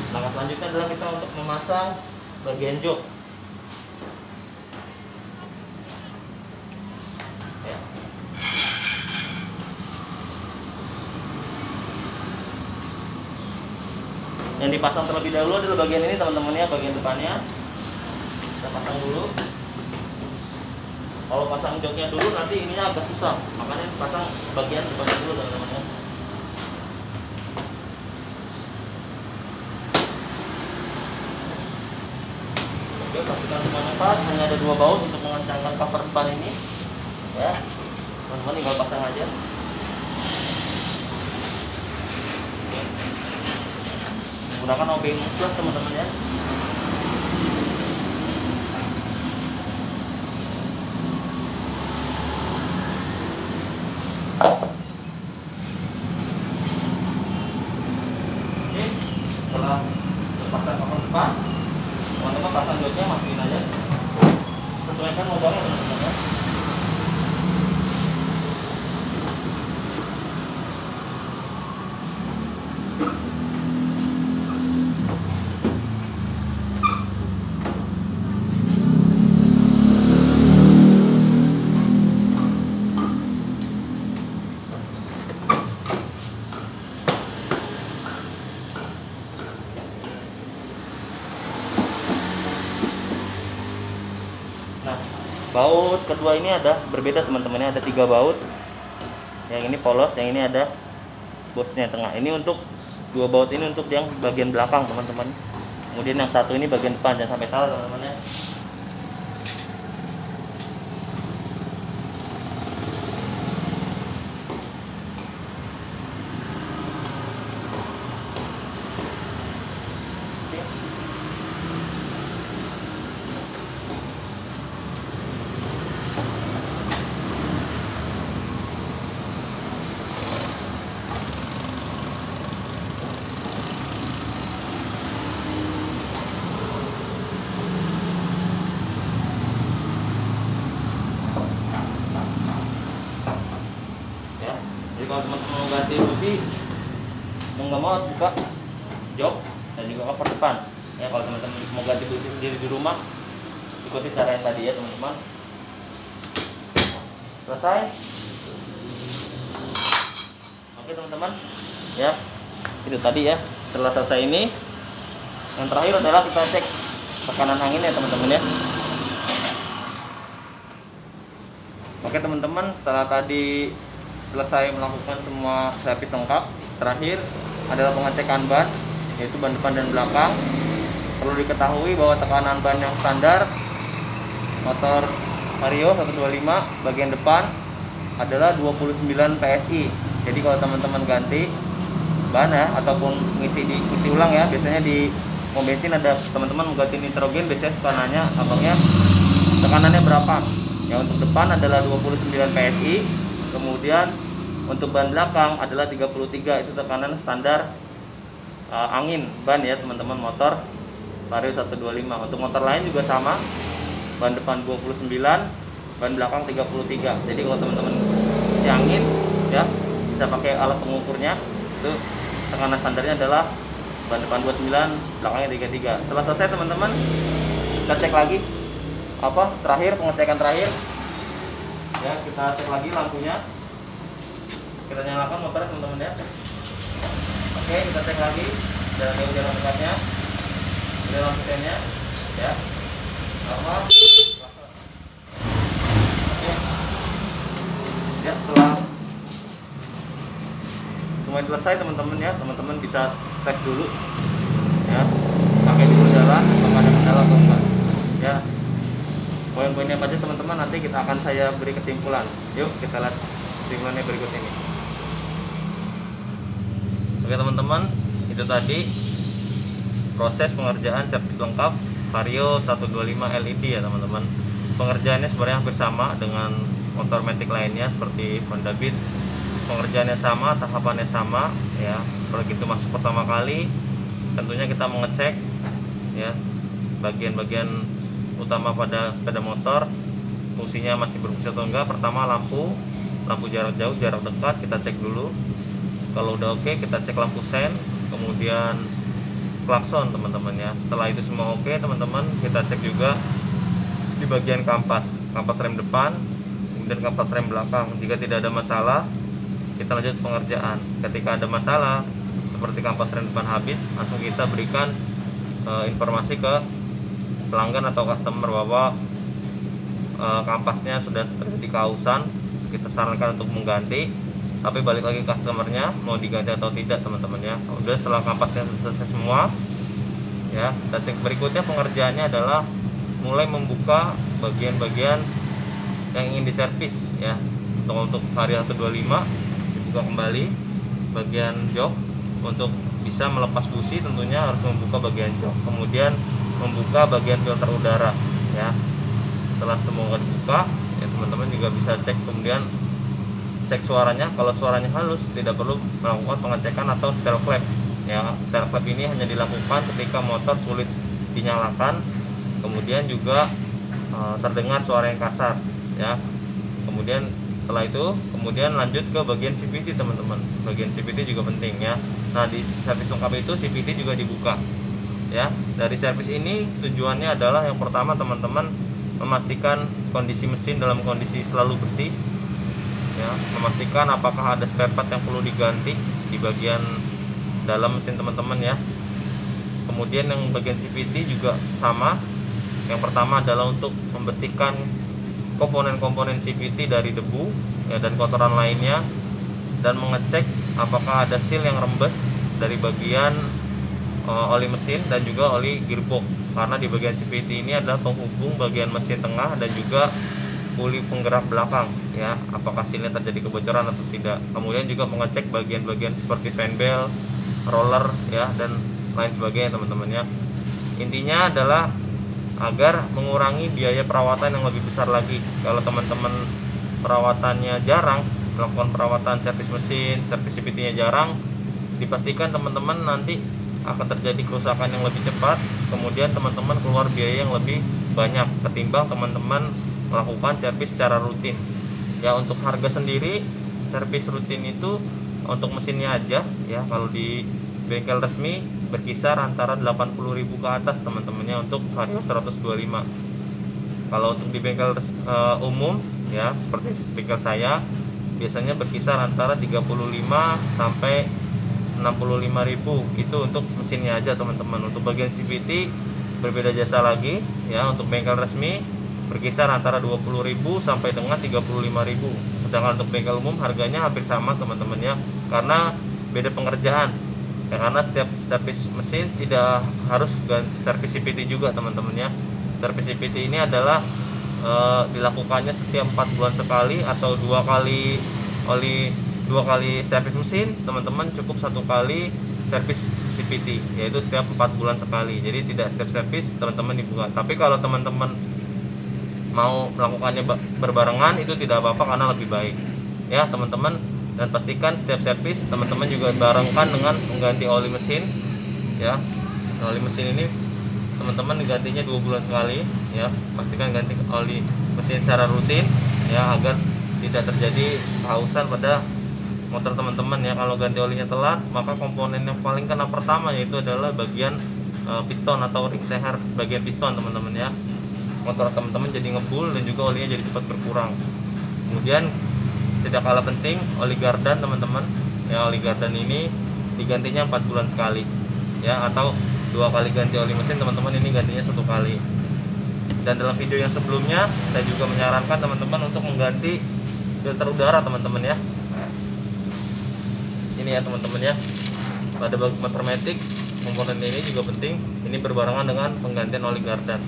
langkah selanjutnya adalah kita untuk memasang bagian jok ya. Yang dipasang terlebih dahulu adalah bagian ini teman-teman ya, bagian depannya kita pasang dulu. Kalau pasang joknya dulu nanti ininya agak susah, makanya pasang bagian depannya dulu teman-teman ya. Oke, pastikan semuanya pas. Hanya ada 2 baut untuk mengencangkan cover depan ini ya. Teman-teman tinggal pasang aja. Oke. Menggunakan OBM plus teman-teman ya. Oke, setelah terpasang cover depan, teman-teman pasang joknya, masukin aja, sesuaikan motornya teman-teman ya. Baut kedua ini ada berbeda teman-teman ya, ada 3 baut. Yang ini polos, yang ini ada bosnya tengah. Ini untuk dua baut ini untuk yang bagian belakang teman-teman. Kemudian yang satu ini bagian depan, jangan sampai salah teman-teman ya. Jadi kalau teman-teman mau ganti busi, mau nggak mau harus buka jok dan juga cover depan. Ya kalau teman-teman mau ganti busi sendiri di rumah, ikuti cara yang tadi ya teman-teman. Selesai. Oke teman-teman, ya itu tadi ya. Setelah selesai ini, yang terakhir adalah kita cek tekanan angin ya teman-teman ya. Oke teman-teman, setelah tadi selesai melakukan semua servis lengkap, terakhir adalah pengecekan ban, yaitu ban depan dan belakang. Perlu diketahui bahwa tekanan ban yang standar motor Vario 125 bagian depan adalah 29 PSI. Jadi kalau teman-teman ganti ban ya, ataupun ngisi ulang ya, biasanya di pom bensin ada teman-teman mengganti nitrogen, biasanya suka nanya abangnya tekanannya berapa. Ya untuk depan adalah 29 PSI, kemudian untuk ban belakang adalah 33, itu tekanan standar angin ban ya teman-teman motor Vario 125. Untuk motor lain juga sama, ban depan 29, ban belakang 33. Jadi kalau teman-teman isi angin ya bisa pakai alat pengukurnya, itu tekanan standarnya adalah ban depan 29, belakangnya 33. Setelah selesai teman-teman, kita cek lagi pengecekan terakhir ya, kita cek lagi lampunya, kita nyalakan motornya teman-teman ya. Oke, kita cek lagi dari jarak dekatnya, dari lampu sennya ya, normal. Oke ya, setelah semua selesai teman-teman ya, teman-teman bisa tes dulu ya, pakai dulu jalan apakah ada kendala atau enggak ya. Poin-poinnya apa aja teman-teman, nanti kita akan saya beri kesimpulan. Yuk kita lihat kesimpulannya berikut ini. Oke teman-teman, itu tadi proses pengerjaan servis lengkap Vario 125 LED ya teman-teman. Pengerjaannya sebenarnya hampir sama dengan motor Matic lainnya seperti Honda Beat. Pengerjaannya sama, tahapannya sama ya. Kalau gitu masuk pertama kali, tentunya kita mengecek ya bagian-bagian utama pada sepeda motor, fungsinya masih berfungsi atau enggak. Pertama lampu jarak jauh, jarak dekat kita cek dulu. Kalau udah oke, kita cek lampu sen, kemudian klakson teman-teman ya. Setelah itu semua oke teman-teman, kita cek juga di bagian kampas rem depan, kemudian kampas rem belakang. Jika tidak ada masalah, kita lanjut pengerjaan. Ketika ada masalah seperti kampas rem depan habis, langsung kita berikan informasi ke pelanggan atau customer bahwa kampasnya sudah terjadi kausan, kita sarankan untuk mengganti. Tapi balik lagi customernya mau diganti atau tidak teman-teman ya. Udah, setelah kampasnya selesai semua ya, kita cek berikutnya. Pengerjaannya adalah mulai membuka bagian-bagian yang ingin diservis ya. Untuk Vario 125 dibuka kembali bagian jok. Untuk bisa melepas busi tentunya harus membuka bagian jok, kemudian membuka bagian filter udara ya. Setelah semua dibuka ya, teman-teman juga bisa cek, kemudian cek suaranya. Kalau suaranya halus, tidak perlu melakukan pengecekan atau steel clap ya. Steel clap ini hanya dilakukan ketika motor sulit dinyalakan, kemudian juga terdengar suara yang kasar ya. Kemudian setelah itu kemudian lanjut ke bagian CVT teman-teman. Bagian CVT juga penting ya. Nah, di servis lengkap itu CVT juga dibuka ya. Dari servis ini tujuannya adalah yang pertama teman-teman memastikan kondisi mesin dalam kondisi selalu bersih ya, memastikan apakah ada spare part yang perlu diganti di bagian dalam mesin teman-teman ya. Kemudian yang bagian CVT juga sama. Yang pertama adalah untuk membersihkan komponen-komponen CVT dari debu ya, dan kotoran lainnya, dan mengecek apakah ada seal yang rembes dari bagian oli mesin dan juga oli gearbox, karena di bagian CVT ini adalah penghubung bagian mesin tengah dan juga puli penggerak belakang ya, apakah sealnya terjadi kebocoran atau tidak. Kemudian juga mengecek bagian-bagian seperti fan belt, roller ya, dan lain sebagainya teman-teman ya. Intinya adalah agar mengurangi biaya perawatan yang lebih besar lagi. Kalau teman-teman perawatannya jarang, melakukan perawatan servis mesin, servis CVT-nya jarang, dipastikan teman-teman nanti akan terjadi kerusakan yang lebih cepat, kemudian teman-teman keluar biaya yang lebih banyak ketimbang teman-teman melakukan servis secara rutin ya. Untuk harga sendiri servis rutin itu untuk mesinnya aja ya, kalau di bengkel resmi berkisar antara 80.000 ke atas teman-temannya untuk Vario 125. Kalau untuk di bengkel umum ya seperti bengkel saya biasanya berkisar antara 35 sampai 65.000 itu untuk mesinnya aja teman-teman. Untuk bagian CVT berbeda jasa lagi ya, untuk bengkel resmi berkisar antara 20.000 sampai dengan 35.000. Sedangkan untuk bengkel umum harganya hampir sama teman-teman ya, karena beda pengerjaan ya, karena setiap servis mesin tidak harus servis CVT juga teman-teman ya. Servis CVT ini adalah dilakukannya setiap 4 bulan sekali atau 2 kali servis mesin. Teman-teman cukup 1 kali servis CVT, yaitu setiap 4 bulan sekali. Jadi tidak setiap servis teman-teman dibuka. Tapi kalau teman-teman mau melakukannya berbarengan itu tidak apa-apa karena lebih baik ya teman-teman. Dan pastikan setiap servis teman-teman juga barengkan dengan mengganti oli mesin ya. Oli mesin ini teman-teman digantinya 2 bulan sekali ya. Pastikan ganti oli mesin secara rutin ya, agar tidak terjadi kehausan pada motor teman-teman ya. Kalau ganti olinya telat, maka komponen yang paling kena pertama yaitu adalah bagian piston atau ring seher bagian piston teman-teman ya. Motor teman-teman jadi ngebul dan juga olinya jadi cepat berkurang. Kemudian tidak kalah penting oli gardan teman-teman ya. Oli gardan ini digantinya 4 bulan sekali ya, atau 2 kali ganti oli mesin teman-teman, ini gantinya 1 kali. Dan dalam video yang sebelumnya saya juga menyarankan teman-teman untuk mengganti filter udara teman-teman ya. Ini ya teman-teman ya, pada motor matic komponen ini juga penting, ini berbarengan dengan penggantian oli gardan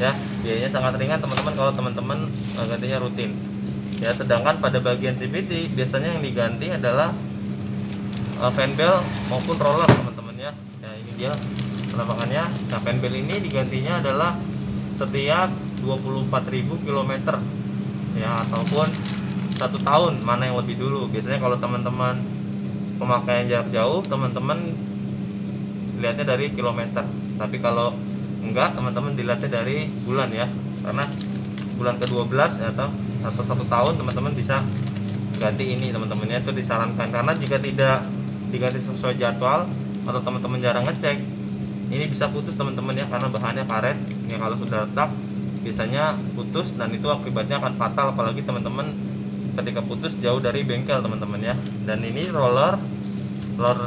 ya. Biayanya sangat ringan teman-teman kalau teman-teman gantinya rutin ya. Sedangkan pada bagian CVT biasanya yang diganti adalah fan belt maupun roller teman-teman ya. Ya ini dia penampakannya. Nah fan belt ini digantinya adalah setiap 24.000 km ya, ataupun 1 tahun, mana yang lebih dulu. Biasanya kalau teman-teman pemakaian jarak jauh teman-teman dilihatnya dari kilometer, tapi kalau enggak teman-teman dilihatnya dari bulan ya, karena bulan ke-12 atau 1 tahun teman-teman bisa ganti ini teman-teman ya. Itu disarankan, karena jika tidak diganti sesuai jadwal atau teman-teman jarang ngecek, ini bisa putus teman-teman ya, karena bahannya karet ya. Kalau sudah retak biasanya putus dan itu akibatnya akan fatal, apalagi teman-teman ketika putus jauh dari bengkel teman-teman ya. Dan ini roller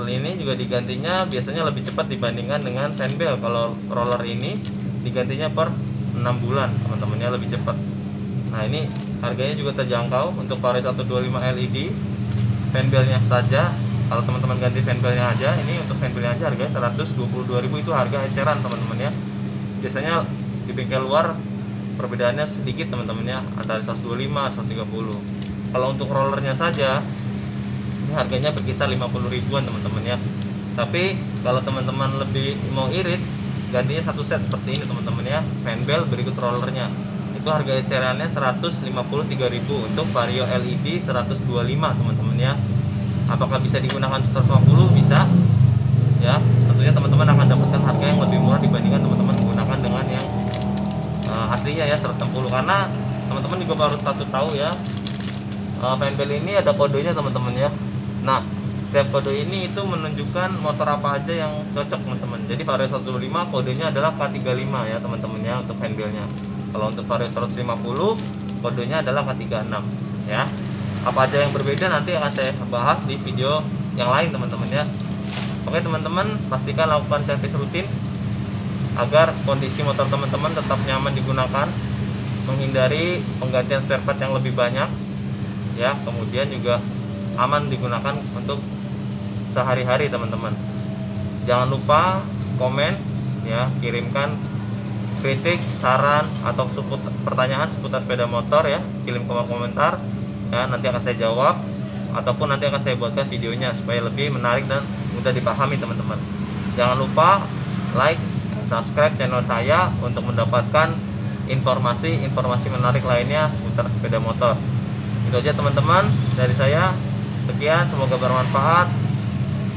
ini juga digantinya biasanya lebih cepat dibandingkan dengan fan belt. Kalau roller ini digantinya per 6 bulan teman-teman ya, lebih cepat. Nah ini harganya juga terjangkau. Untuk Vario 125 LED fan beltnya saja, kalau teman-teman ganti fan beltnya aja, ini untuk fan beltnya aja harganya 122.000, itu harga eceran teman-teman ya. Biasanya di bengkel luar perbedaannya sedikit teman-teman ya, antara 125 130. Kalau untuk rollernya saja ini harganya berkisar 50 ribuan teman-teman ya. Tapi kalau teman-teman lebih mau irit, gantinya 1 set seperti ini teman-teman ya, fan belt berikut rollernya. Itu harga ecerannya 153.000 untuk Vario LED 125 teman-teman ya. Apakah bisa digunakan 150? Bisa ya. Tentunya teman-teman akan dapatkan harga yang lebih murah dibandingkan teman-teman menggunakan dengan yang aslinya ya 160, karena teman-teman juga baru tahu ya, fan belt ini ada kodenya teman-teman ya. Nah setiap kode ini itu menunjukkan motor apa aja yang cocok teman-teman. Jadi Vario 125 kodenya adalah K35 ya teman-teman ya untuk fan beltnya. Kalau untuk Vario 150 kodenya adalah K36 ya. Apa aja yang berbeda nanti akan saya bahas di video yang lain teman-teman ya. Oke teman-teman, pastikan lakukan servis rutin agar kondisi motor teman-teman tetap nyaman digunakan, menghindari penggantian spare part yang lebih banyak ya. Kemudian juga aman digunakan untuk sehari-hari teman-teman. Jangan lupa komen ya, kirimkan kritik, saran atau pertanyaan seputar sepeda motor ya, kirim kolom komentar ya, nanti akan saya jawab ataupun nanti akan saya buatkan videonya supaya lebih menarik dan mudah dipahami teman-teman. Jangan lupa like, subscribe channel saya untuk mendapatkan informasi menarik lainnya seputar sepeda motor. Itu aja teman-teman dari saya. Sekian, semoga bermanfaat.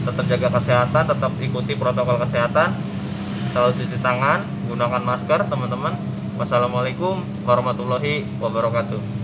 Tetap jaga kesehatan, tetap ikuti protokol kesehatan, selalu cuci tangan, gunakan masker teman-teman. Wassalamualaikum warahmatullahi wabarakatuh.